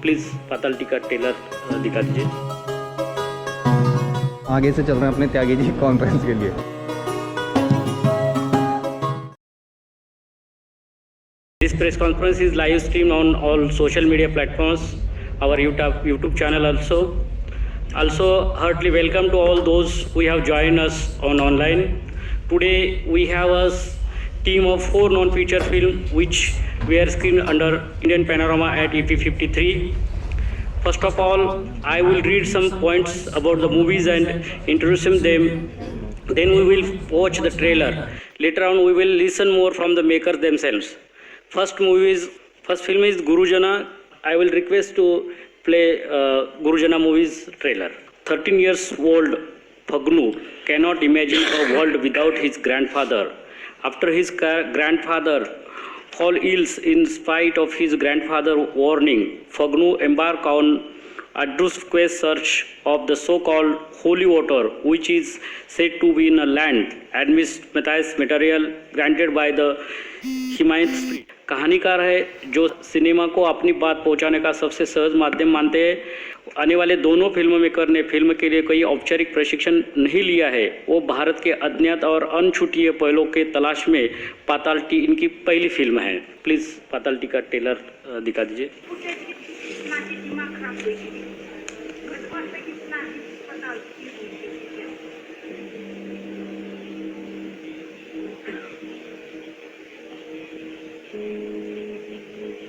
Please Patal T का trailer दिखा दीजिए। आगे से चल रहे हैं अपने त्यागी जी कॉन्फ्रेंस के लिए। This press conference is live streamed on all social media platforms, our YouTube channel also. Also, heartily welcome to all those who have joined us on online. Today we have a team of 4 non-feature films which were screened under Indian Panorama at EP53. First of all, I will read some points about the movies and introduce them. Then we will watch the trailer. Later on, we will listen more from the makers themselves. First film is Gurujana. I will request to play Gurujana movie's trailer. 13 years old Phagnu cannot imagine a world without his grandfather. After his grandfather fall ill in spite of his grandfather's warning, Phagnu embark on arduous quest search of the so-called holy water, which is said to be in a land amidst mythical material granted by the Himayat spirit. कहानीकार है जो cinema को अपनी बात पहुंचाने का सबसे सहज माध्यम मानते हैं। आने वाले दोनों फिल्म मेकर ने फिल्म के लिए कोई औपचारिक प्रशिक्षण नहीं लिया है। वो भारत के अज्ञात और अनछुटिए पहलों के तलाश में पाताल टी इनकी पहली फिल्म है। प्लीज़ पाताल टी का ट्रेलर दिखा दीजिए।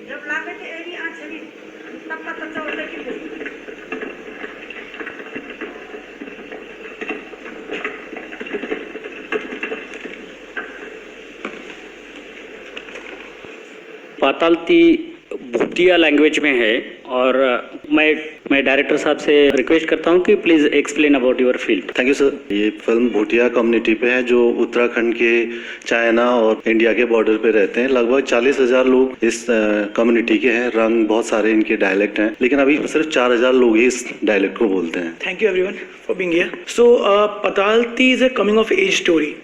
जब लागे थे एरी आंचली तब पता चलता कि पाताल टी भूतिया लैंग्वेज में है और मैं डायरेक्टर साहब से रिक्वेस्ट करता हूं कि please explain about your film. Thank you sir. ये फिल्म भूटिया कम्युनिटी पे है जो उत्तराखंड के चाइना और इंडिया के बॉर्डर पे रहते हैं। लगभग 40,000 लोग इस कम्युनिटी के हैं। रंग बहुत सारे इनके डायलेक्ट हैं, लेकिन अभी सिर्फ 4,000 लोग ही इस डायलेक्ट को बोलते हैं। Thank you everyone for being here. So Patalti is a coming of age story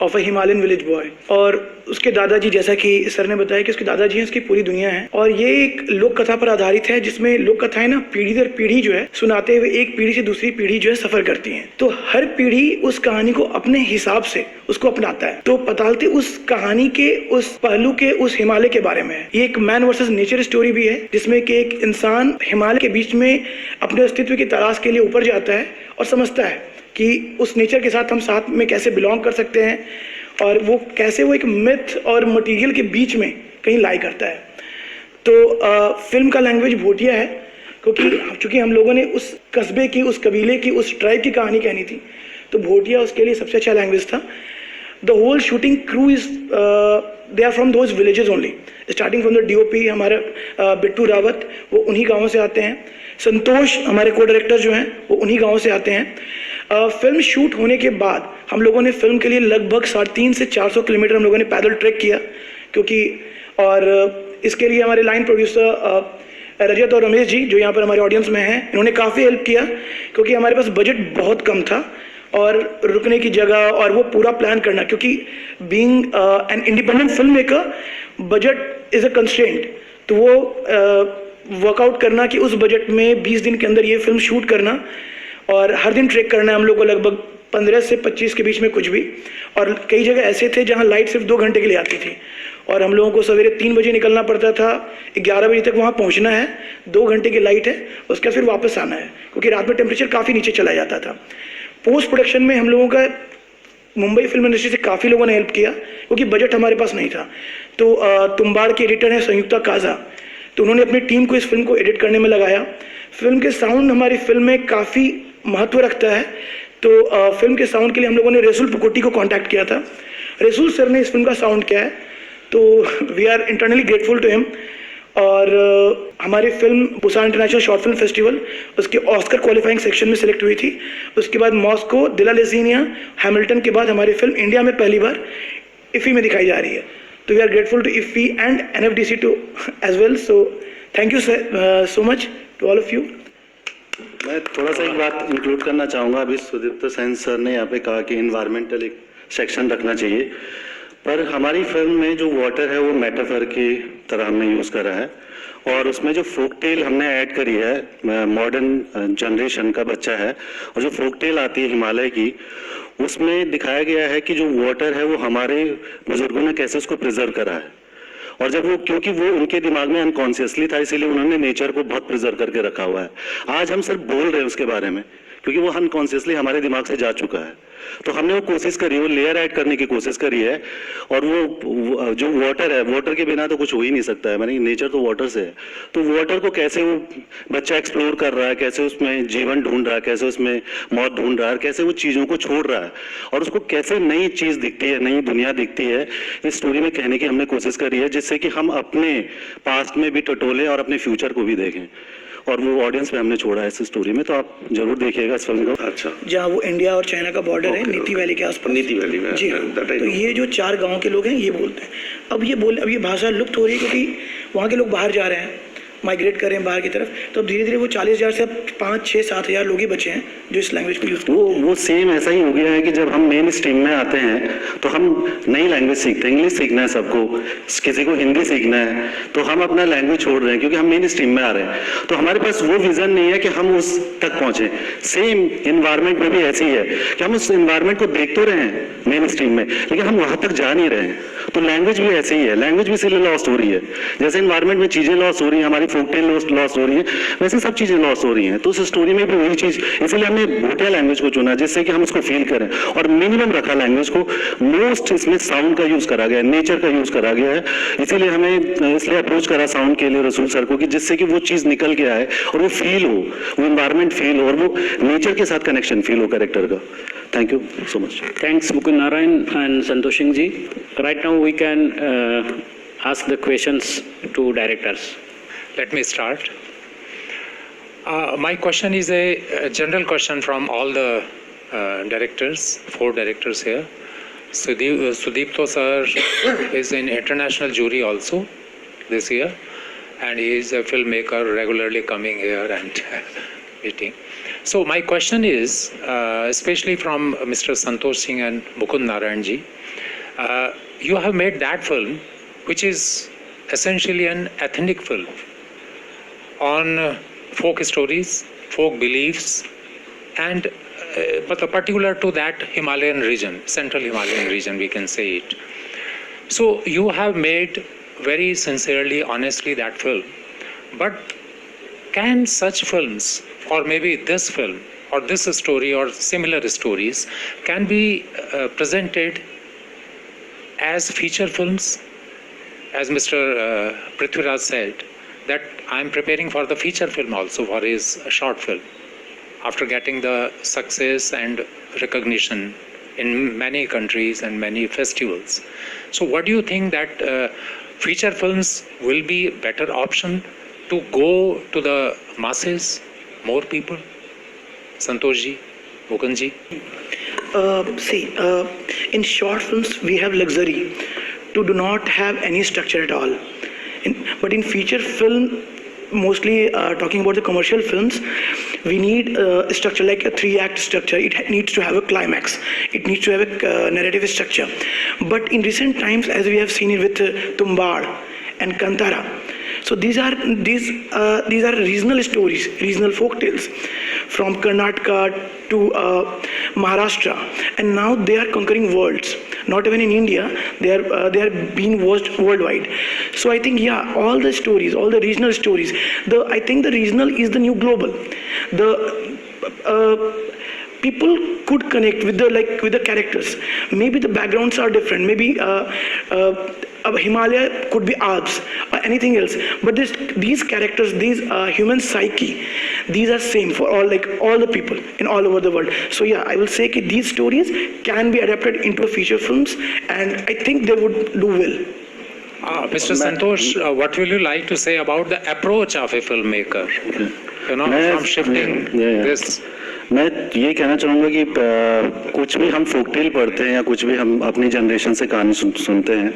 of a Himalayan village boy. और उसके दादाजी, जैसा कि सर ने बताया कि उसके दादाजी हैं, उसकी पूरी दुनिया है और ये एक लोक कथा पर आधारित है जिसमें लोक कथाएं ना पीढ़ी दर पीढ़ी जो है सुनाते हुए एक पीढ़ी से दूसरी पीढ़ी जो है सफर करती हैं। तो हर पीढ़ी उस कहानी को अपने हिसाब से उसको अपनाता है। तो पतालती उस कहानी के उस पहलू के उस हिमालय के बारे में है। ये एक मैन वर्सेस नेचर स्टोरी भी है जिसमें कि एक इंसान हिमालय के बीच में अपने अस्तित्व की तलाश के लिए ऊपर जाता है और समझता है कि उस नेचर के साथ हम साथ में कैसे बिलोंग कर सकते हैं और वो कैसे वो एक मिथ और मटेरियल के बीच में कहीं लाई करता है। तो फिल्म का लैंग्वेज भूटिया है क्योंकि चूंकि हम लोगों ने उस कस्बे की, उस कबीले की, उस ट्राइब की कहानी कहनी थी तो भूटिया उसके लिए सबसे अच्छा लैंग्वेज था। The whole shooting crew is they are from those villages only, starting from the DOP हमारा बिट्टू रावत, वो उन्हीं गाँवों से आते हैं। संतोष हमारे को डायरेक्टर जो हैं वो उन्हीं गाँवों से आते हैं। फिल्म शूट होने के बाद हम लोगों ने फिल्म के लिए लगभग 350 से 400 किलोमीटर हम लोगों ने पैदल ट्रैक किया क्योंकि और इसके लिए हमारे लाइन प्रोड्यूसर रजत और रमेश जी जो यहाँ पर हमारे ऑडियंस में हैं, इन्होंने काफ़ी हेल्प किया क्योंकि हमारे पास बजट बहुत कम था और रुकने की जगह और वो पूरा प्लान करना, क्योंकि being an independent film maker budget is a constraint. तो वो वर्कआउट करना कि उस बजट में 20 दिन के अंदर ये फिल्म शूट करना और हर दिन ट्रैक करना है हम लोग को लगभग 15 से 25 के बीच में कुछ भी। और कई जगह ऐसे थे जहां लाइट सिर्फ 2 घंटे के लिए आती थी और हम लोगों को सवेरे 3 बजे निकलना पड़ता था, 11 बजे तक वहां पहुंचना है, 2 घंटे की लाइट है, उसके बाद फिर वापस आना है क्योंकि रात में टेम्परेचर काफ़ी नीचे चला जाता था। पोस्ट प्रोडक्शन में हम लोगों का मुंबई फिल्म इंडस्ट्री से काफ़ी लोगों ने हेल्प किया क्योंकि बजट हमारे पास नहीं था। तो तुम्बाड़ के एडिटर हैं संयुक्ता काजा, तो उन्होंने अपनी टीम को इस फिल्म को एडिट करने में लगाया। फिल्म के साउंड हमारी फिल्म में काफ़ी महत्व रखता है, तो फिल्म के साउंड के लिए हम लोगों ने रेसुल पुकोटी को कांटेक्ट किया था। रेसुल सर ने इस फिल्म का साउंड किया है, तो we are internally grateful to him. और हमारी film Busan international short film festival उसके ऑस्कर क्वालिफाइंग सेक्शन में सिलेक्ट हुई थी। उसके बाद मॉस्को, दिला लेसिनिया, हैमिल्टन के बाद हमारी फिल्म इंडिया में पहली बार इफ़ी में दिखाई जा रही है। तो we are grateful to IFFI and NFDC too as well. So thank you so much to all of you. मैं थोड़ा सा एक बात इंक्लूड करना चाहूँगा। अभी सुदीप्त सैन सर ने यहाँ पे कहा कि इन्वायरमेंटल एक सेक्शन रखना चाहिए, पर हमारी फिल्म में जो वाटर है वो मेटाफर की तरह हमने यूज़ करा है और उसमें जो फोक टेल हमने ऐड करी है, मॉडर्न जनरेशन का बच्चा है, और जो फोक टेल आती है हिमालय की, उसमें दिखाया गया है कि जो वाटर है वो हमारे बुजुर्गों ने कैसे उसको प्रिजर्व करा है। और जब वो, क्योंकि वो उनके दिमाग में अनकॉन्शियसली था, इसीलिए उन्होंने नेचर को बहुत प्रिजर्व करके रखा हुआ है। आज हम सिर्फ बोल रहे हैं उसके बारे में, क्योंकि वो अनकॉन्शियसली हमारे दिमाग से जा चुका है। तो हमने वो कोशिश करी, वो लेयर ऐड करने की कोशिश करी है। और वो जो वाटर है, वाटर के बिना तो कुछ हो ही नहीं सकता है, मानी नेचर तो वाटर से है। तो वाटर को कैसे वो बच्चा एक्सप्लोर कर रहा है, कैसे उसमें जीवन ढूंढ रहा है, कैसे उसमें मौत ढूंढ रहा है, कैसे वो चीज़ों को छोड़ रहा है, और उसको कैसे नई चीज़ दिखती है, नई दुनिया दिखती है, इस स्टोरी में कहने की हमने कोशिश करी है, जिससे कि हम अपने पास्ट में भी टटोलें और अपने फ्यूचर को भी देखें। और वो ऑडियंस पे हमने छोड़ा है इस स्टोरी में, तो आप जरूर देखिएगा इस फिल्म को। अच्छा, जहाँ वो इंडिया और चाइना का बॉर्डर है, नीति वैली के आसपास। नीति वैली में, जी हाँ। that I तो know. ये जो 4 गांव के लोग हैं ये बोलते हैं। अब ये भाषा लुप्त हो रही है, क्योंकि वहाँ के लोग बाहर जा रहे हैं, माइग्रेट कर रहे हैं बाहर की तरफ। तो धीरे धीरे वो 40,000 से अब 5, 6, 7 हज़ार लोग ही बचे हैं जो इस लैंग्वेज को यूज करते हैं। वो सेम ऐसा ही हो गया है कि जब हम मेन स्ट्रीम में आते हैं तो हम नई लैंग्वेज सीखते हैं। इंग्लिश सीखना है सबको, किसी को हिंदी सीखना है, तो हम अपना लैंग्वेज छोड़ रहे हैं क्योंकि हम मेन स्ट्रीम में आ रहे हैं। तो हमारे पास वो विजन नहीं है कि हम उस तक पहुंचे। सेम इन्वायरमेंट में भी ऐसी है कि हम उस इन्वायरमेंट को देख तो रहे हैं मेन स्ट्रीम में, लेकिन हम वहां तक जा नहीं रहे हैं। तो लैंग्वेज भी ऐसे ही है, लैंग्वेज भी इसीलिए लॉस्ट हो रही है। जैसे इन्वायरमेंट में चीजें लॉस्ट हो रही हैं, हमारी फोकटेल लॉस्ट हो रही है, वैसे सब चीजें लॉस्ट हो रही हैं। तो उस स्टोरी में भी वही चीज, इसलिए हमने भूटिया लैंग्वेज को चुना, जिससे कि हम उसको फील करें। और मिनिमम रखा लैंग्वेज को, मोस्ट इसमें साउंड का यूज करा गया है, नेचर का यूज करा गया है। इसीलिए हमें इसलिए अप्रोच करा साउंड के लिए रसूल सर को, कि जिससे कि वो चीज निकल के आए और वो फील हो, वो इन्वायरमेंट फील हो, और वो नेचर के साथ कनेक्शन फील हो कैरेक्टर का। Thank you so much. Thanks, Mukund Narayan and Santosh Singh ji. Right now, we can ask the questions to directors. Let me start. My question is a general question from all the directors, 4 directors here. Sudeepto sir is in international jury also this year, and he is a filmmaker regularly coming here and meeting. So my question is, especially from Mr. Santosh Singh and Mukund Narayan ji, you have made that film, which is essentially an ethnic film on folk stories, folk beliefs, and but particular to that Himalayan region, central Himalayan region, we can say it. So you have made very sincerely, honestly that film, but can such films, or maybe this film or this story or similar stories, can be presented as feature films? As Mr. Prithviraj said, that I am preparing for the feature film also, for his short film, after getting the success and recognition in many countries and many festivals. So what do you think, that feature films will be a better option to go to the masses, more people? Santosh ji, Mukund ji. In short films we have luxury to do not have any structure at all. But in feature film, mostly talking about the commercial films, we need a structure like a 3-act structure. It needs to have a climax. It needs to have a narrative structure. But in recent times, as we have seen it with Tumbad and Kantara, so these are regional stories, regional folk tales from Karnataka to Maharashtra, and now they are conquering worlds. Not even in India, they are being watched worldwide. So I think, yeah, all the stories, all the regional stories. I think the regional is the new global. People could connect with the characters. Maybe the backgrounds are different. Maybe Himalaya could be Alps or anything else. But these characters, these human psyche, these are same for all the people in all over the world. So yeah, I will say that these stories can be adapted into feature films, and I think they would do well. Mr. Santosh, what will you like to say about the approach of a filmmaker? You know, from shifting this. मैं ये कहना चाहूँगा कि कुछ भी हम forktail पढ़ते हैं या कुछ भी हम अपनी जनरेशन से कहानी सुनते हैं,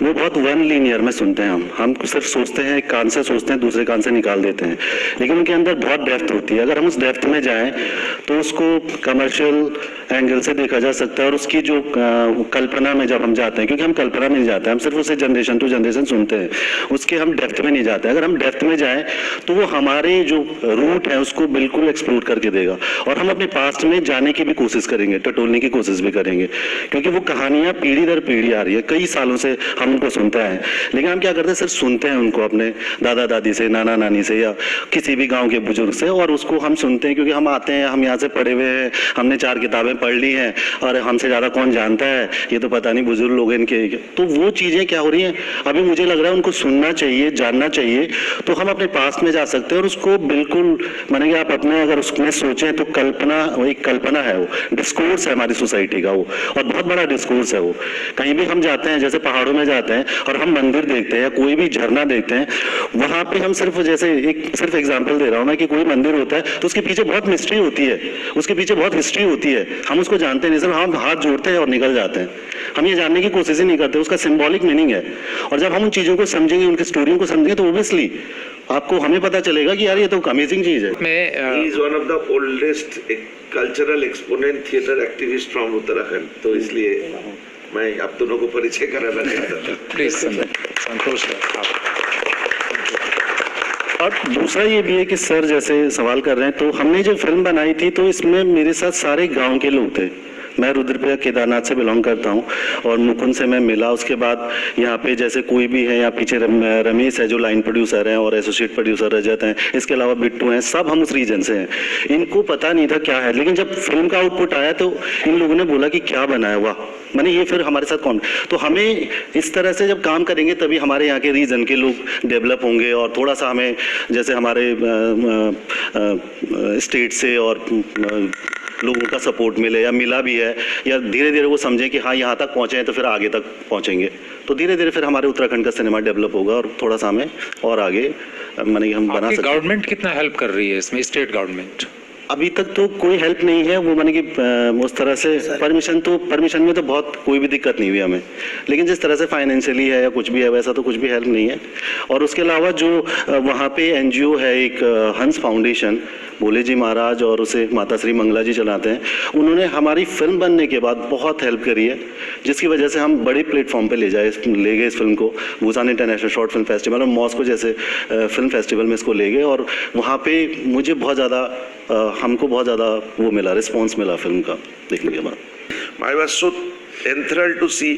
वो बहुत वन लीनियर में सुनते हैं। हम सिर्फ सोचते हैं, एक कान से सोचते हैं, दूसरे कान से निकाल देते हैं, लेकिन उनके अंदर बहुत डेप्थ होती है। अगर हम उस डेप्थ में जाएं तो उसको कमर्शियल एंगल से देखा जा सकता है और उसकी जो कल्पना में जब हम जाते हैं, क्योंकि हम कल्पना में नहीं जाते, हम सिर्फ उसे जनरेशन टू जनरेशन सुनते हैं, उसके हम डेप्थ में नहीं जाते। अगर हम डेप्थ में जाएं तो वो हमारे जो रूट है उसको बिल्कुल एक्सप्लोर करके देगा और हम अपने पास्ट में जाने की भी कोशिश करेंगे, टटोलने की कोशिश भी करेंगे, क्योंकि वो कहानियां पीढ़ी दर पीढ़ी आ रही है, कई सालों से हम उनको सुनते हैं। लेकिन हम क्या करते हैं, सिर्फ सुनते हैं उनको अपने दादा दादी से, नाना नानी से या किसी भी गांव के बुजुर्ग से, और उसको हम सुनते हैं क्योंकि हम आते हैं, हम यहाँ से पढ़े हुए हैं, हमने 4 किताबें पढ़ ली हैं और हमसे ज़्यादा कौन जानता है, ये तो पता नहीं बुजुर्ग लोग इनके। तो वो चीज़ें क्या हो रही हैं, अभी मुझे लग रहा है उनको सुनना चाहिए, जानना चाहिए, तो हम अपने पास में जा सकते हैं और उसको बिल्कुल माने कि आप अपने अगर उसमें सोचें तो कल्पना, वो एक कल्पना है, वो डिस्कोर्स है हमारी सोसाइटी का वो, और बहुत बड़ा डिस्कोर्स है वो। कहीं भी हम जाते हैं, जैसे पहाड़ों में जाते हैं और हम मंदिर देखते हैं या कोई भी झरना देखते हैं, वहां पे हम सिर्फ जैसे एक सिर्फ एग्जांपल दे रहा हूं मैं कि कोई मंदिर होता है तो उसके पीछे बहुत मिस्ट्री होती है, उसके पीछे बहुत हिस्ट्री होती है, हम उसको जानते नहीं, सिर्फ हम हाथ जोड़ते हैं और निकल जाते हैं, हम ये जानने की कोशिश ही नहीं करते उसका सिंबॉलिक मीनिंग है। और जब हम उन चीजों को समझेंगे, उनकी स्टोरियों को समझेंगे, तो ओब्वियसली आपको हमें पता चलेगा कि यार ये तो अमेजिंग चीज है। He is one of the oldest cultural exponent theatre activist from Uttarakhand, तो इसलिए मैं आप दोनों को परिचय कराना चाहता था। प्लीज संतोष और दूसरा ये भी है कि सर जैसे सवाल कर रहे हैं, तो हमने जो फिल्म बनाई थी तो इसमें मेरे साथ सारे गांव के लोग थे। मैं रुद्रप्रयाग केदारनाथ से बिलोंग करता हूँ और मुकुंद से मैं मिला, उसके बाद यहाँ पे जैसे कोई भी है, यहाँ पीछे रमेश है जो लाइन प्रोड्यूसर हैं और एसोसिएट प्रोड्यूसर रजत हैं, इसके अलावा बिट्टू हैं, सब हम उस रीजन से हैं। इनको पता नहीं था क्या है, लेकिन जब फिल्म का आउटपुट आया तो इन लोगों ने बोला कि क्या बनाया, वाह, मैंने ये फिर हमारे साथ कौन। तो हमें इस तरह से जब काम करेंगे तभी हमारे यहाँ के रीजन के लोग डेवलप होंगे और थोड़ा सा हमें जैसे हमारे स्टेट से और लोगों का सपोर्ट मिले या मिला भी है, या धीरे धीरे वो समझें कि हाँ यहाँ तक पहुँचे हैं तो फिर आगे तक पहुँचेंगे, तो धीरे धीरे फिर हमारे उत्तराखंड का सिनेमा डेवलप होगा और थोड़ा सा हमें और आगे माने हम बना सकते हैं। गवर्नमेंट कितना हेल्प कर रही है इसमें, स्टेट गवर्नमेंट? अभी तक तो कोई हेल्प नहीं है, वो माने कि उस तरह से परमिशन में तो बहुत कोई भी दिक्कत नहीं हुई हमें, लेकिन जिस तरह से फाइनेंशियली है या कुछ भी है वैसा तो कुछ भी हेल्प नहीं है। और उसके अलावा जो वहाँ पे एनजीओ है एक हंस फाउंडेशन, भोले जी महाराज और उसे माता श्री मंगला जी चलाते हैं, उन्होंने हमारी फिल्म बनने के बाद बहुत हेल्प करी है, जिसकी वजह से हम बड़े प्लेटफॉर्म पे ले गए इस फिल्म को, भूसान इंटरनेशनल शॉर्ट फिल्म फेस्टिवल और मॉस्को जैसे फिल्म फेस्टिवल में इसको ले गए, और वहाँ पे मुझे बहुत ज़्यादा हमको बहुत ज़्यादा वो मिला, रिस्पॉन्स मिला फिल्म का देखने के बाद। I was so enthralled to see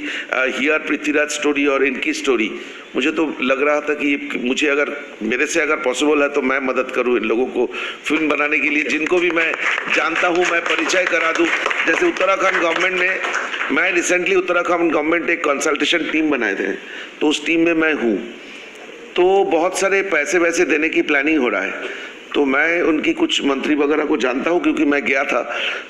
here Prithviraj story और इनकी स्टोरी। मुझे तो लग रहा था कि मुझे अगर मेरे से अगर पॉसिबल है तो मैं मदद करूं इन लोगों को फिल्म बनाने के लिए, जिनको भी मैं जानता हूं मैं परिचय करा दूं। जैसे उत्तराखंड गवर्नमेंट ने, मैं रिसेंटली उत्तराखंड गवर्नमेंट एक कंसल्टेशन टीम बनाए थे, तो उस टीम में मैं हूँ, तो बहुत सारे पैसे वैसे देने की प्लानिंग हो रहा है, तो मैं उनकी कुछ मंत्री वगैरह को जानता हूँ क्योंकि मैं गया था,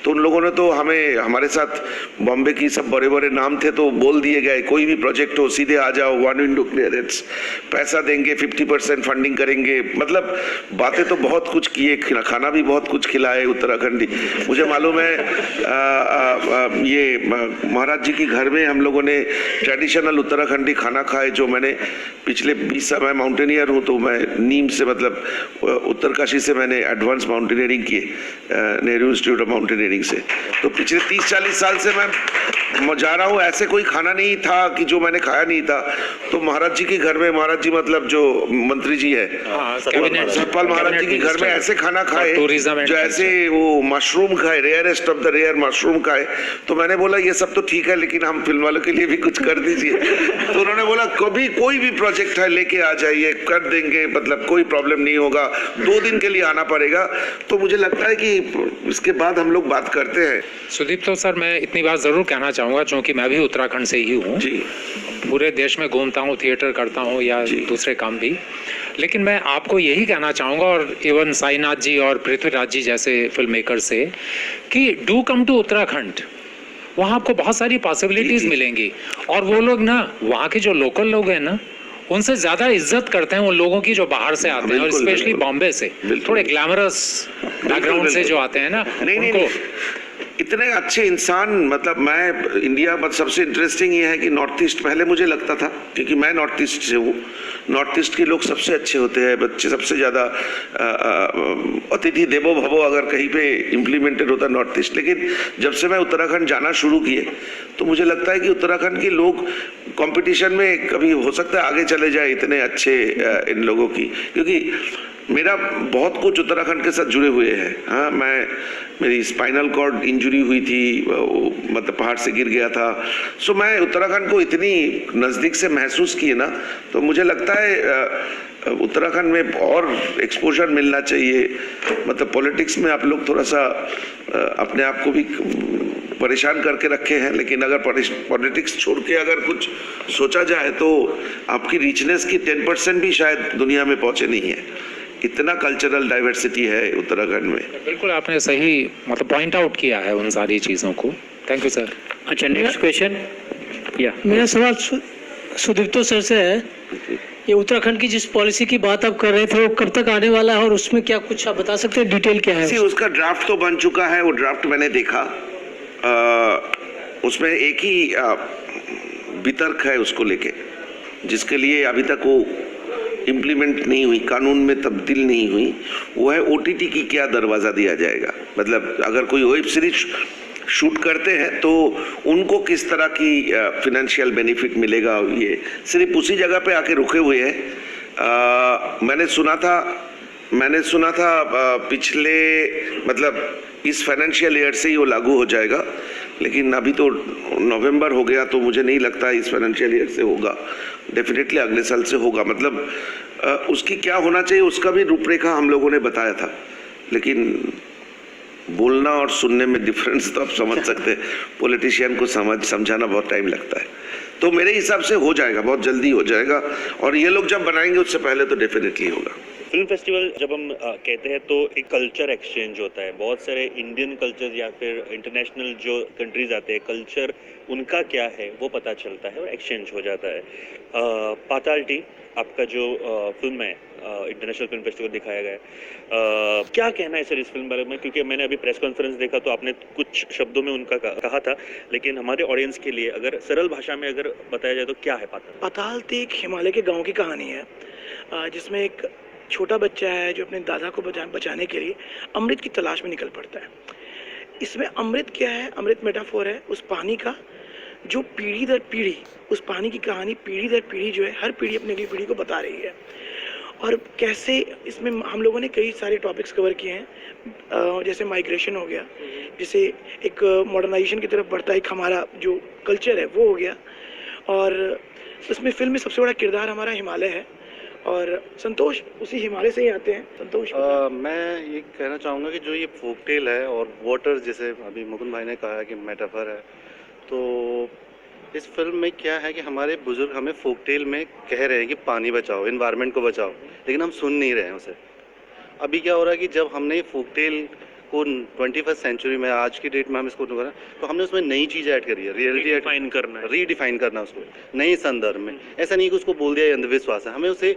तो उन लोगों ने तो हमें, हमारे साथ बॉम्बे की सब बड़े बड़े नाम थे तो बोल दिए गए कोई भी प्रोजेक्ट हो सीधे आ जाओ, 1 विंडो क्लियरेंस, पैसा देंगे, 50% फंडिंग करेंगे, मतलब बातें तो बहुत कुछ किए, खाना भी बहुत कुछ खिलाए उत्तराखंडी। मुझे मालूम है ये महाराज जी की घर में हम लोगों ने ट्रेडिशनल उत्तराखंडी खाना खाए, जो मैंने पिछले 20 साल, मैं माउंटेनियर हूँ तो मैं नीम से मतलब उत्तरकाशी से मैंने एडवांस माउंटेनियरिंग की, नेहरू इंस्टीट्यूट ऑफ माउंटेनियरिंग से, तो पिछले 30-40 साल से मैं जा रहा हूँ, ऐसे कोई खाना नहीं था कि जो मैंने खाया नहीं था। तो महाराज जी के घर में, महाराज जी मतलब जो मंत्री जी है सतपाल महाराज जी के घर में ऐसे खाना खाए जो ऐसे वो मशरूम खाए, rarest of the rare mushroom खाए, तो मैंने बोला ये सब तो ठीक है लेकिन हम फिल्म वालों के लिए भी कुछ कर दीजिए। तो उन्होंने बोला कभी कोई भी प्रोजेक्ट है लेके आ जाइए, कर देंगे, मतलब कोई प्रॉब्लम नहीं होगा, 2 दिन के लिए आना पड़ेगा। तो मुझे लगता है कि इसके बाद हम लोग बात करते हैं। सुदीप, तो सर मैं इतनी बात जरूर कहना चाहूंगा, क्योंकि मैं भी उत्तराखंड से ही हूँ, पूरे देश में घूमता हूँ, थिएटर करता हूँ या दूसरे काम भी, लेकिन मैं आपको यही कहना चाहूँगा और इवन साईनाथ जी और पृथ्वीराज जी जैसे फिल्म मेकर से कि डू कम टू उत्तराखंड, वहाँ आपको बहुत सारी पॉसिबिलिटीज मिलेंगी। और वो लोग ना, वहाँ के जो लोकल लोग हैं ना, उनसे ज्यादा इज्जत करते हैं उन लोगों की जो बाहर से आते हैं, और स्पेशली बॉम्बे से थोड़े ग्लैमरस बैकग्राउंड से जो आते हैं ना, उनको इतने अच्छे इंसान, मतलब मैं इंडिया में सबसे इंटरेस्टिंग ये है कि नॉर्थ ईस्ट, पहले मुझे लगता था क्योंकि मैं नॉर्थ ईस्ट से हूँ, नॉर्थ ईस्ट के लोग सबसे अच्छे होते हैं, बच्चे सबसे ज़्यादा अतिथि देवो भवो अगर कहीं पे इम्प्लीमेंटेड होता है नॉर्थ ईस्ट। लेकिन जब से मैं उत्तराखंड जाना शुरू किए तो मुझे लगता है कि उत्तराखंड के लोग कंपटीशन में कभी हो सकता है आगे चले जाए, इतने अच्छे इन लोगों की, क्योंकि मेरा बहुत कुछ उत्तराखंड के साथ जुड़े हुए हैं। हाँ, मेरी स्पाइनल कॉर्ड इंजरी हुई थी, मतलब पहाड़ से गिर गया था। सो मैं उत्तराखंड को इतनी नज़दीक से महसूस किए ना, तो मुझे लगता है उत्तराखंड में और एक्सपोजर मिलना चाहिए। मतलब पॉलिटिक्स में आप लोग थोड़ा सा अपने आप को भी परेशान करके रखे हैं, लेकिन अगर पॉलिटिक्स छोड़ के अगर कुछ सोचा जाए तो आपकी रिचनेस की 10% भी शायद दुनिया में पहुंचे नहीं है। इतना कल्चरल डाइवर्सिटी है उत्तराखंड में। बिल्कुल आपने सही मतलब पॉइंट आउट किया है उन सारी चीज़ों को। Thank you sir. अच्छा, नेक्स्ट क्वेश्चन। या मेरा सवाल सुदीप्तो सर से है। ये उत्तराखंड की जिस पॉलिसी की बात आप कर रहे थे वो कब तक आने वाला है और उसमें क्या कुछ आप बता सकते हैं, डिटेल क्या है? उसका ड्राफ्ट तो बन चुका है, वो ड्राफ्ट मैंने देखा। उसमें एक ही वितर्क है उसको लेके, जिसके लिए अभी तक वो इम्प्लीमेंट नहीं हुई, कानून में तब्दील नहीं हुई। वो है OTT की क्या दरवाज़ा दिया जाएगा। मतलब अगर कोई वेब सीरीज शूट करते हैं तो उनको किस तरह की फिनेंशियल बेनिफिट मिलेगा। ये सिर्फ उसी जगह पे आके रुके हुए हैं। मैंने सुना था पिछले मतलब इस फाइनेंशियल ईयर से ही वो लागू हो जाएगा, लेकिन अभी तो नवंबर हो गया, तो मुझे नहीं लगता इस फाइनेंशियल ईयर से होगा। डेफिनेटली अगले साल से होगा। मतलब उसकी क्या होना चाहिए उसका भी रूपरेखा हम लोगों ने बताया था, लेकिन बोलना और सुनने में डिफरेंस तो आप समझ सकते हैं। पॉलिटिशियन को समझाना बहुत टाइम लगता है। तो मेरे हिसाब से हो जाएगा, बहुत जल्दी हो जाएगा, और ये लोग जब बनाएंगे उससे पहले तो डेफिनेटली होगा। फिल्म फेस्टिवल जब हम कहते हैं तो एक कल्चर एक्सचेंज होता है। बहुत सारे इंडियन कल्चर या फिर इंटरनेशनल जो कंट्रीज आते हैं, कल्चर उनका क्या है वो पता चलता है और एक्सचेंज हो जाता है। पाताल आपका जो फिल्म है, इंटरनेशनल फिल्म फेस्टिवल दिखाया गया है, क्या कहना है सर इस फिल्म बारे में? क्योंकि मैंने अभी प्रेस कॉन्फ्रेंस देखा तो आपने कुछ शब्दों में उनका कहा था, लेकिन हमारे ऑडियंस के लिए अगर सरल भाषा में अगर बताया जाए तो क्या है पाताल? पाताल एक हिमालय के गाँव की कहानी है, जिसमें एक छोटा बच्चा है जो अपने दादा को बचाने के लिए अमृत की तलाश में निकल पड़ता है। इसमें अमृत क्या है? अमृत मेटाफोर है उस पानी का जो पीढ़ी दर पीढ़ी, उस पानी की कहानी पीढ़ी दर पीढ़ी जो है, हर पीढ़ी अपनी अगली पीढ़ी को बता रही है। और कैसे इसमें हम लोगों ने कई सारे टॉपिक्स कवर किए हैं, जैसे माइग्रेशन हो गया, जैसे एक मॉडर्नाइजेशन की तरफ बढ़ता एक हमारा जो कल्चर है वो हो गया, और इसमें फिल्म में सबसे बड़ा किरदार हमारा हिमालय है। और संतोष उसी हिमालय से ही आते हैं। संतोष मैं ये कहना चाहूँगा कि जो ये फोक टेल है और वाटर, जैसे अभी मुकुंद भाई ने कहा कि मेटाफर है, तो इस फिल्म में क्या है कि हमारे बुजुर्ग हमें फोक टेल में कह रहे हैं कि पानी बचाओ, इन्वायरमेंट को बचाओ, लेकिन हम सुन नहीं रहे हैं उसे। अभी क्या हो रहा है कि जब हमने ये फोक टेल को 21st सेंचुरी में, आज की डेट में हम इसको करा, तो हमने उसमें नई चीज़ ऐड करी है, रियलिटी रीडिफाइन करना उसको नए संदर्भ में। ऐसा नहीं कि उसको बोल दिया अंधविश्वास है, हमें उसे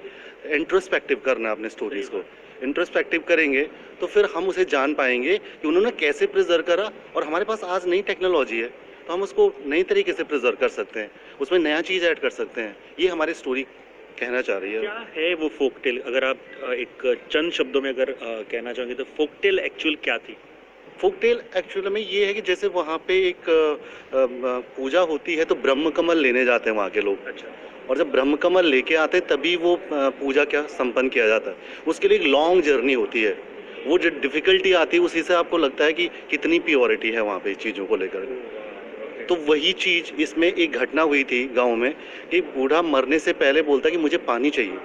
इंट्रोस्पेक्टिव करना है। अपने स्टोरीज को इंट्रोस्पेक्टिव करेंगे तो फिर हम उसे जान पाएंगे कि उन्होंने कैसे प्रिजर्व करा, और हमारे पास आज नई टेक्नोलॉजी है तो हम उसको नई तरीके से प्रिजर्व कर सकते हैं, उसमें नया चीज़ ऐड कर सकते हैं। ये हमारी स्टोरी कहना चाह रही है। क्या है वो फोक टेल? अगर आप एक चंद शब्दों में अगर कहना चाहेंगे तो फोक टेल एक्चुअल क्या थी? फोक टेल एक्चुअल में ये है कि जैसे वहाँ पे एक पूजा होती है तो ब्रह्म कमल लेने जाते हैं वहाँ के लोग। अच्छा। और जब ब्रह्म कमल लेके आते हैं तभी वो पूजा क्या संपन्न किया जाता है। उसके लिए एक लॉन्ग जर्नी होती है, वो जो डिफ़िकल्टी आती है उसी से आपको लगता है कि कितनी प्योरिटी है वहाँ पे चीज़ों को लेकर। तो वही चीज़ इसमें एक घटना हुई थी गांव में कि बूढ़ा मरने से पहले बोलता कि मुझे पानी चाहिए,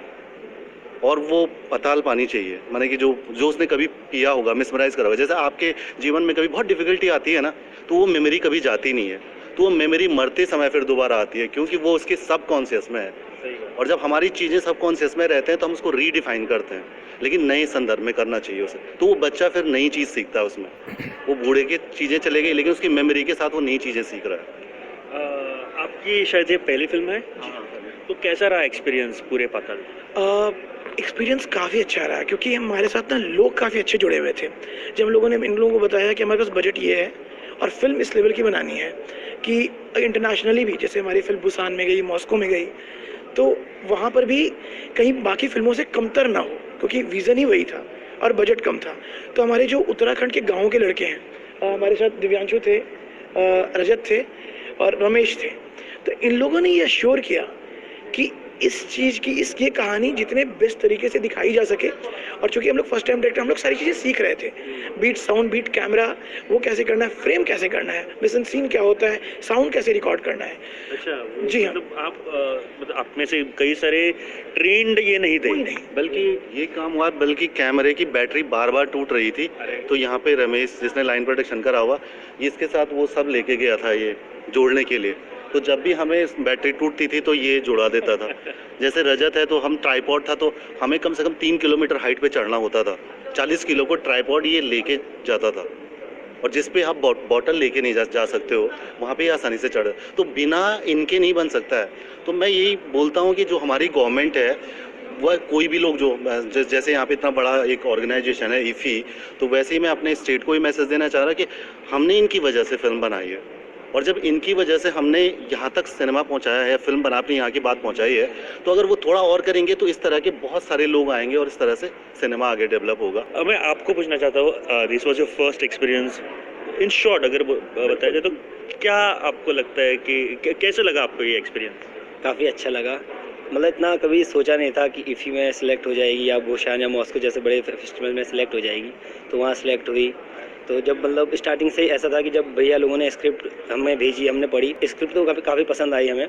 और वो पाताल पानी चाहिए, माने कि जो उसने कभी पिया होगा, मिसमराइज करा होगा। जैसे आपके जीवन में कभी बहुत डिफिकल्टी आती है ना, तो वो मेमोरी कभी जाती नहीं है, तो वो मेमोरी मरते समय फिर दोबारा आती है, क्योंकि वो उसके सबकॉन्शियस में है। और जब हमारी चीज़ें सबकॉन्शियस में रहते हैं तो हम उसको रीडिफाइन करते हैं, लेकिन नए संदर्भ में करना चाहिए उसे। तो वो बच्चा फिर नई चीज़ सीखता है उसमें। वो बूढ़े की चीज़ें चले गई, लेकिन उसकी मेमोरी के साथ वो नई चीज़ें सीख रहा है। आपकी शायद ये पहली फिल्म है, तो कैसा रहा एक्सपीरियंस पूरे पाताल? एक्सपीरियंस काफ़ी अच्छा रहा, क्योंकि हमारे साथ ना लोग काफ़ी अच्छे जुड़े हुए थे। जब हम लोगों ने इन लोगों को बताया कि हमारे पास बजट ये है और फिल्म इस लेवल की बनानी है कि इंटरनेशनली भी, जैसे हमारी फिल्म बुसान में गई, मॉस्को में गई, तो वहाँ पर भी कहीं बाकी फिल्मों से कमतर ना हो, क्योंकि विज़न ही वही था और बजट कम था। तो हमारे जो उत्तराखंड के गाँव के लड़के हैं, हमारे साथ दिव्यांशु थे, रजत थे और रमेश थे, तो इन लोगों ने ये अश्योर किया कि इस चीज़ की, ये कहानी जितने बेस्ट तरीके से दिखाई जा सके। और चूंकि हम लोग फर्स्ट टाइम डायरेक्टर, हम लोग सारी चीज़ें सीख रहे थे, बीट साउंड, बीट कैमरा, वो कैसे करना है, फ्रेम कैसे करना है, मिशन सीन क्या होता है, साउंड कैसे रिकॉर्ड करना है। अच्छा, जी हाँ। मतलब आप मतलब आप में से कई सारे ट्रेंड ये नहीं थे? कोई नहीं। बल्कि ये काम हुआ, बल्कि कैमरे की बैटरी बार बार टूट रही थी, तो यहाँ पे रमेश जिसने लाइन प्रोटेक्शन करा हुआ, इसके साथ वो सब लेके गया था ये जोड़ने के लिए। तो जब भी हमें बैटरी टूटती थी तो ये जुड़ा देता था। जैसे रजत है तो हम ट्राइपॉड था तो हमें कम से कम 3 किलोमीटर हाइट पे चढ़ना होता था, 40 किलो को ट्राइपॉड ये लेके जाता था, और जिस पे आप बॉटल लेके नहीं जा सकते हो वहाँ पे आसानी से चढ़, तो बिना इनके नहीं बन सकता है। तो मैं यही बोलता हूँ कि जो हमारी गवर्नमेंट है, वह कोई भी लोग जो जैसे यहाँ पे इतना बड़ा एक ऑर्गेनाइजेशन है इफ़ी, तो वैसे ही मैं अपने स्टेट को ही मैसेज देना चाह रहा कि हमने इनकी वजह से फिल्म बनाई है, और जब इनकी वजह से हमने यहाँ तक सिनेमा पहुँचाया है, फिल्म बना अपनी यहाँ की बात पहुँचाई है, तो अगर वो थोड़ा और करेंगे तो इस तरह के बहुत सारे लोग आएंगे और इस तरह से सिनेमा आगे डेवलप होगा। मैं आपको पूछना चाहता हूँ, this was your first experience, in short अगर बताया जाए तो क्या आपको लगता है कि कैसे लगा आपको ये एक्सपीरियंस? काफ़ी अच्छा लगा, मतलब इतना कभी सोचा नहीं था कि इफ़ी में सेलेक्ट हो जाएगी या बुसान या मॉस्को जैसे बड़े फेस्टिवल में सेलेक्ट हो जाएगी, तो वहाँ सेलेक्ट हुई। तो जब मतलब स्टार्टिंग से ही ऐसा था कि जब भैया लोगों ने स्क्रिप्ट हमें भेजी, हमने पढ़ी, स्क्रिप्ट तो काफ़ी पसंद आई हमें,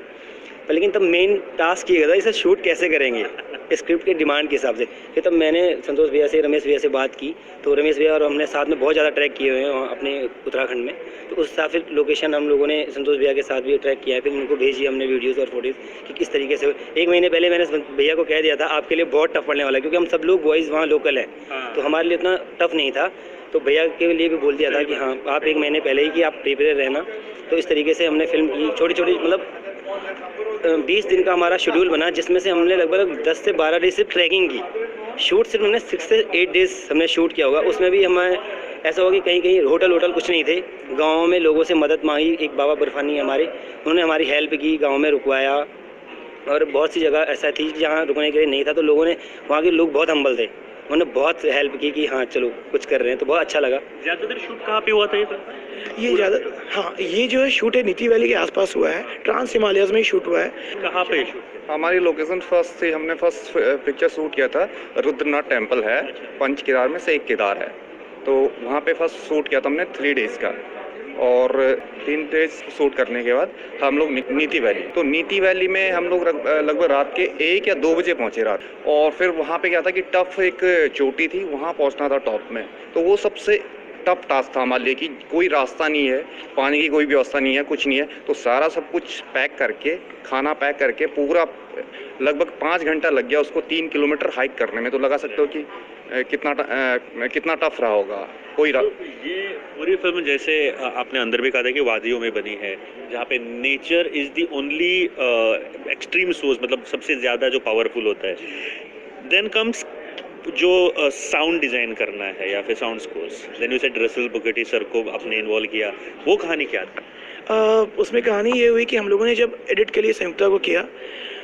पर लेकिन तब मेन टास्क ये था इसे शूट कैसे करेंगे स्क्रिप्ट के डिमांड के हिसाब से। फिर तब मैंने संतोष भैया से, रमेश भैया से बात की, तो रमेश भैया और हमने साथ में बहुत ज़्यादा ट्रैक किए हुए हैं वहाँ अपने उत्तराखंड में, तो उस हिसाब से लोकेशन हम लोगों ने संतोष भैया के साथ भी ट्रैक किया है। फिर उनको भेजी हमने वीडियोज़ और फोटोज़ कि किस तरीके से। 1 महीने पहले मैंने भैया को कह दिया था आपके लिए बहुत टफ पड़ने वाला है, क्योंकि हम सब लोग बॉयज़ वहाँ लोकल हैं, तो हमारे लिए इतना टफ नहीं था। तो भैया के लिए भी बोल दिया था कि हाँ आप 1 महीने पहले ही कि आप प्रिपेयर रहना। तो इस तरीके से हमने फिल्म की, छोटी छोटी मतलब 20 दिन का हमारा शेड्यूल बना, जिसमें से हमने लगभग 10 से 12 डेज से ट्रैकिंग की। शूट सिर्फ हमने 6 से 8 डेज हमने शूट किया होगा। उसमें भी हमें ऐसा हुआ कि कहीं कहीं होटल कुछ नहीं थे, गाँव में लोगों से मदद मांगी। एक बाबा बर्फानी हमारे, उन्होंने हमारी हेल्प की, गाँव में रुकवाया, और बहुत सी जगह ऐसा थी जहाँ रुकने के लिए नहीं था, तो लोगों ने, वहाँ के लोग बहुत हम्बल थे, उन्होंने बहुत हेल्प की कि हाँ चलो कुछ कर रहे हैं, तो बहुत अच्छा लगा। ज़्यादातर शूट कहाँ पे हुआ था ये ज़्यादा, हाँ ये जो है शूट है नीति वैली के आसपास हुआ है, ट्रांस हिमालयस में ही शूट हुआ है। कहाँ पे शूट? हमारी लोकेशन फर्स्ट से हमने फर्स्ट पिक्चर शूट किया था, रुद्रनाथ टेम्पल है, पंच केदार में से एक केदार है, तो वहाँ पे फर्स्ट शूट किया था हमने 3 डेज़ का, और 3 डेज शूट करने के बाद हम लोग नीति वैली, तो नीति वैली में हम लोग लगभग रात के 1 या 2 बजे पहुंचे रात। और फिर वहाँ पे क्या था कि टफ एक चोटी थी, वहाँ पहुंचना था टॉप में, तो वो सबसे टफ टास्क था हमारे लिए कि कोई रास्ता नहीं है, पानी की कोई व्यवस्था नहीं है, कुछ नहीं है, तो सारा सब कुछ पैक करके, खाना पैक करके पूरा लगभग 5 घंटा लग गया उसको 3 किलोमीटर हाइक करने में। तो लगा सकते हो कि कितना टफ रहा होगा। तो ये पूरी फिल्म, जैसे आपने अंदर भी कहा था कि वादियों में बनी है, जहाँ पे nature is the only extreme source, मतलब सबसे ज़्यादा जो पावरफुल होता है। देन कम्स जो साउंड डिज़ाइन करना है या फिर sound scores, then you said Resul Pookutty sir को आपने इन्वॉल्व किया, वो कहानी क्या थी? उसमें कहानी ये हुई कि हम लोगों ने जब एडिट के लिए संयुक्ता को किया,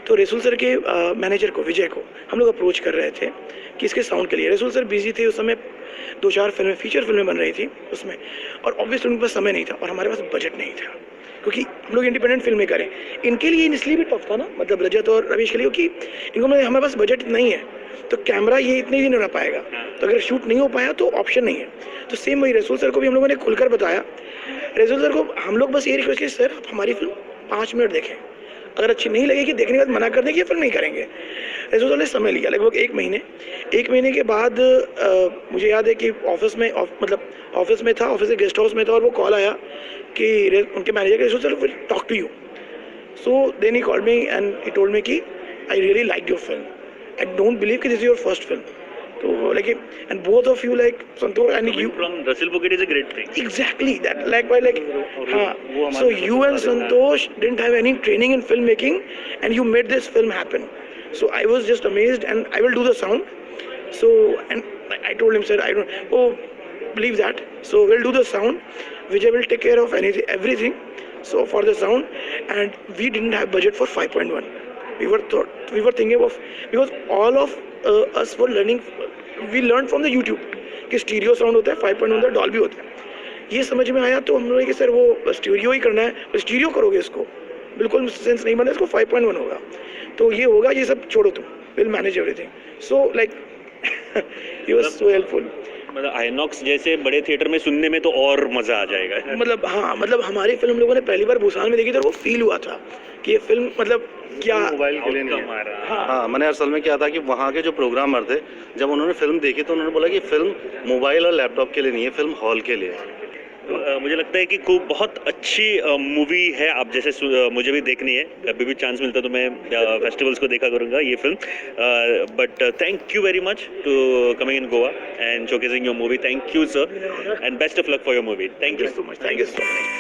तो रसूल सर के मैनेजर को, विजय को, हम लोग अप्रोच कर रहे थे कि इसके साउंड के लिए। रसूल सर बिजी थे उस समय, 2-4 फिल्में, फीचर फिल्में बन रही थी उसमें, और ऑब्वियसली उनके पास समय नहीं था और हमारे पास बजट नहीं था, क्योंकि हम लोग इंडिपेंडेंट फिल्में करें। इनके लिए इसलिए भी टफ था ना, मतलब रजत और रमेश के लिए, क्योंकि इनको हमारे पास बजट नहीं है, तो कैमरा ये इतने दिन रह पाएगा, तो अगर शूट नहीं हो पाया तो ऑप्शन नहीं है। तो सेम वही रसूल सर को भी हम लोगों ने खुलकर बताया। रसूल सर को हम लोग बस ये रिक्वेस्ट की, सर आप हमारी फिल्म 5 मिनट देखें, अगर अच्छी नहीं लगेगी देखने के बाद मना कर दें कि ये फिल्म नहीं करेंगे। रसूल सर ने समय लिया लगभग 1 महीने। 1 महीने के बाद मुझे याद है कि ऑफिस में था, ऑफिस के गेस्ट हाउस में था, और वो कॉल आया कि उनके manager, Resul sir will talk to you. So then he called me and he told me कि I really like your film, I don't believe that this is your first film. So like, and both of you, like Santosh and you from Russell Bucket is a great thing. Exactly that, so you and Santosh didn't have any training in filmmaking and you made this film happen. So I was just amazed, and I will do the sound. So, and I told him, sir, I don't believe that, so we'll do the sound. Vijay will take care of everything. So for the sound, and we didn't have budget for 5.1. We were thinking of, because all of us were learning. We learned from the YouTube कि stereo sound होता है, 5.1 होता है, Dolby होता है. ये समझ में आया तो हम लोग कि सर वो स्टीरियो ही करना है. स्टीरियो करोगे इसको, बिल्कुल सेंस नहीं बना, इसको 5.1 होगा. तो ये होगा, ये सब छोड़ो तुम, will manage everything. So like he was so helpful. मतलब आइनॉक्स जैसे बड़े थिएटर में सुनने में तो और मजा आ जाएगा. मतलब हाँ, मतलब हमारी फिल्म हम लोगों ने पहली बार बुसान में देखी तो वो फील हुआ था कि ये फिल्म मतलब क्या मोबाइल के लिए नहीं है. हाँ, मैंने असल में क्या था कि वहाँ के जो प्रोग्रामर थे, जब उन्होंने फिल्म देखी तो उन्होंने बोला कि फिल्म मोबाइल और लैपटॉप के लिए नहीं है, फिल्म हॉल के लिए है. मुझे लगता है कि खूब बहुत अच्छी मूवी है. आप जैसे मुझे भी देखनी है, कभी भी चांस मिलता तो मैं फेस्टिवल्स को देखा करूँगा ये film. But thank you very much to coming in Goa and showcasing your movie. Thank you sir and best of luck for your movie. Thank you so much. Thank you so much.